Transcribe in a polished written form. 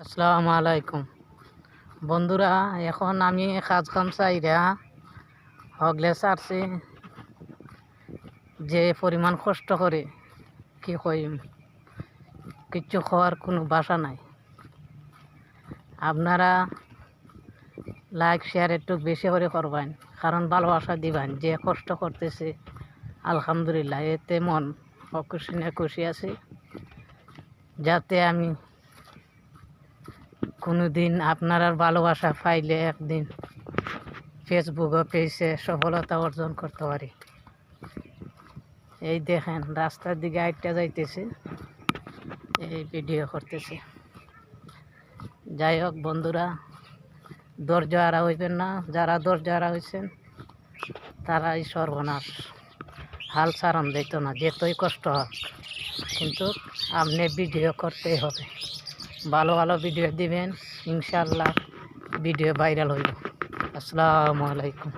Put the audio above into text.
আসসালামু আলাইকুম বন্ধুরা, এখন আমি কাজ কাম চাইরা হগলে ছাড়ছি। যে পরিমাণ কষ্ট করে কি কইম, কিচ্ছু খাওয়ার কোনো বাসা নাই। আপনারা লাইক শেয়ার একটু বেশি করে করবেন, কারণ ভালোবাসা দিবেন। যে কষ্ট করতেছে আলহামদুলিল্লাহ, এতে মন খুশি না খুশি আছে। যাতে আমি কোনো দিন আপনার ভালোবাসা পাইলে একদিন ফেসবুক ও পেজে সফলতা অর্জন করতে পারি। এই দেখেন রাস্তার দিকে আইটা যাইতেছে, এই ভিডিও করতেছে। যাই হোক বন্ধুরা, ধৈর্য হারা হইবেন না। যারা ধৈর্য হারা হয়েছেন তারাই সর্বনাশ। হাল ছাড়ন দিত না, যেতই কষ্ট হোক, কিন্তু আপনি ভিডিও করতেই হবে। ভালো ভালো ভিডিও দিবেন, ইনশাল্লাহ ভিডিও ভাইরাল হইব। আসসালামু আলাইকুম।